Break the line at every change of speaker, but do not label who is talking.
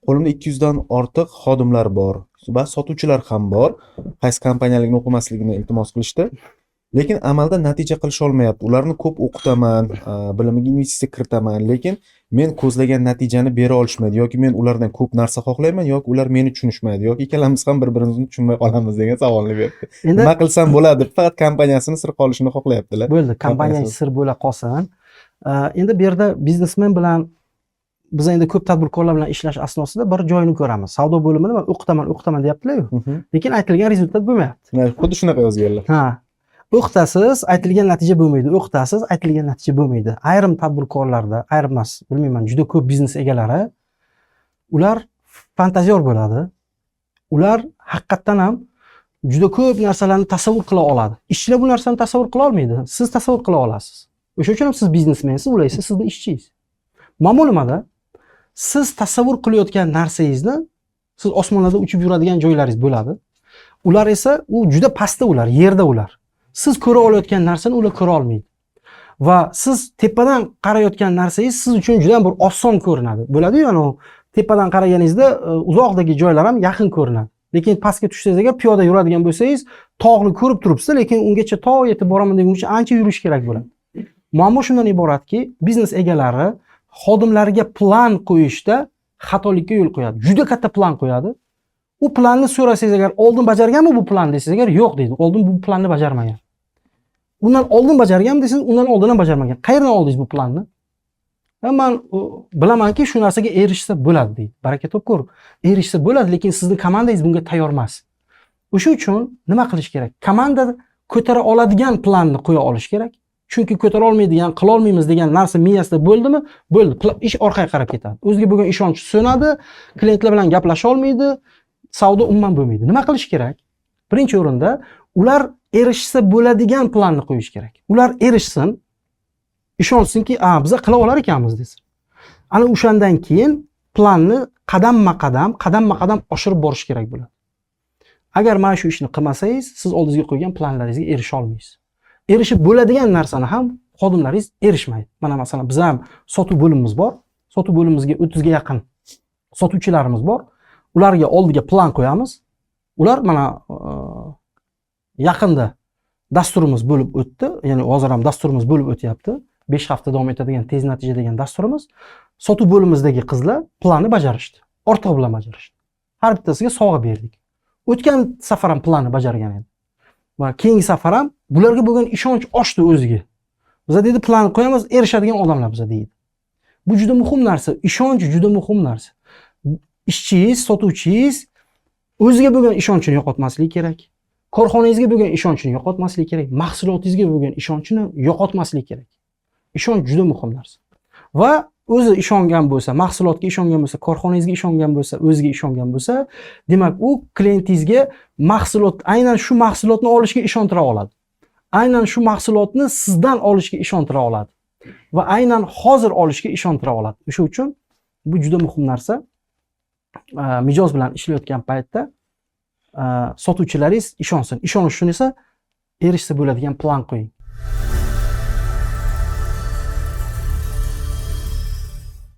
Qo'limda 200 dan ortiq xodimlar bor va sotuvchilar ham bor. Qaysi kompaniyalikni o'qimasligini iltimos qilishdi. Lekin amalda natija qilisha olmayapti. Ularni ko'p o'qitaman, bilimiga investitsiya kiritaman, lekin men ko'zlagan natijani bera olishmaydi yoki men ulardan ko'p narsa xohlayman yoki ular meni tushunishmaydi yoki ikkalamiz ham bir-birimizni tushunmay qolamiz degan savolni berdi. Nima qilsam bo'ladi? Faqat kompaniyasini sir qolishini xohlayaptilar.
Bo'ldi, kompaniyangiz sir bo'la qolsin. Endi bu yerda biznesmen bilan biz endi ko'p tadbirkorlar bilan ishlash asnosida bir joyini ko'ramiz. Savdo bo'limida men o'qitaman deyaptilar-ku. Lekin aytilgan rezultat bo'lmayapti.
Xuddi shunaqa yozganlar.
Ha. O'qitasiz, aytilgan natija bo'lmaydi. O'qitasiz, aytilgan natija bo'lmaydi. Ayrim tadbirkorlarda, ayrim emas, bilmayman, juda ko'p biznes egalari ular fantazyor bo'ladi. Ular haqiqatdan ham juda ko'p narsalarni tasavvur qila oladi. Ishchilar bu narsani tasavvur qila olmaydi. Siz tasavvur qila olasiz. O'sha uchun ham siz biznesmensiz, ular esa sizning ishchingiz. Ma'lumada siz tasavvur qilayotgan narsangizni siz osmonlarda uchib yuradigan joylaringiz bo'ladi. Ular esa u juda pastda, ular yerda ular. Siz ko'ra olayotgan narsani ular ko'ra olmaydi. Va siz tepadan qarayotgan narsangiz siz uchun juda bir oson ko'rinadi. Bo'ladi-yu, ana tepadan qaraganingizda uzoqdagi joylar ham yaqin ko'rinadi. Lekin pastga tushsangiz agar piyoda yuradigan bo'lsangiz, tog'ni ko'rib turibsiz, lekin ungacha tog' yetib boraman deguncha ancha yurish kerak bo'ladi. Muammo shundan iboratki, biznes egalari xodimlariga plan qo'yishda xatolikka yo'l qo'yadi. Juda katta plan qo'yadi. U planni so'rasangiz agar oldin bajarganmi bu plan desangiz agar yo'q deydi. Oldin bu planni bajarmagan. Undan oldin bajarganmi desangiz undan oldin ham bajarmagan. Qayerdan oldingiz bu planni? Men bilamanki shu narsaga erishsa bo'ladi deydi. Baraka topkur. Erishsa bo'ladi, lekin sizning komandangiz bunga tayyor emas. O'sha uchun nima qilish kerak? Komanda ko'tara oladigan planni qo'ya olish kerak. Chunki ko'tara olmaydigan, qila olmaymiz degan narsa miyasida bo'ldimi? Bo'ldi. Ish orqaga qarab ketadi. O'ziga bo'lgan ishonchi so'nadi, klientlar bilan gaplasha olmaydi, savdo umuman bo'lmaydi. Nima qilish kerak? Birinchi o'rinda ular erishsa bo'ladigan planni qo'yish kerak. Ular erishsin, ishonsinki, biz qila olar ekanmiz desin. Ana o'shandan keyin planni qadamma-qadam oshirib borish kerak bo'ladi. Agar mana shu ishni qilmasangiz, siz oldingizga qo'ygan planlaringizga erisha olmaysiz. Erishib bo'ladigan narsani ham xodimlaringiz erishmaydi. Mana masalan, biz ham sotuv bo'limimiz bor. Sotuv bo'limimizga 30 ga yaqin sotuvchilarimiz bor. Ularga oldiga plan qo'yamiz. Ular mana yaqinda dasturimiz bo'lib o'tdi. Ya'ni hozir ham dasturimiz bo'lib o'tyapti. 5 hafta davom etadigan tez natija degan dasturimiz. Sotuv bo'limimizdagi qizlar planni bajarishdi. Ortiq bilan bajarishdi. Har bittasiga sovg'a berdik. O'tgan safar ham planni bajargan edi. Va keyingi safar ham bularga bo'lgan ishonch oshdi o'ziga. Biz deydi plan qo'yamiz, erishadigan odamlar biz deydi. Bu juda muhim narsa, ishonch juda muhim narsa. Ishchingiz, sotuvchingiz o'ziga bo'lgan ishonchini yo'qotmasligi kerak. Korxonangizga bo'lgan ishonchini yo'qotmasligi kerak. Mahsulotingizga bo'lgan ishonchini yo'qotmasligi kerak. Ishonch juda muhim narsa. Va o'zi ishongan bo'lsa, mahsulotga ishongan bo'lsa, korxonangizga ishongan bo'lsa, o'ziga ishongan bo'lsa, demak u klientingizga aynan shu mahsulotni olishga ishontira oladi. Aynan shu mahsulotni sizdan olishga ishontira oladi. Va aynan hozir olishga ishontira oladi. O'sha uchun bu juda muhim narsa. Mijoz bilan ishlayotgan paytda sotuvchilaringiz ishonsin. Ishonish uchun esa erishsa bo'ladigan plan qo'ying.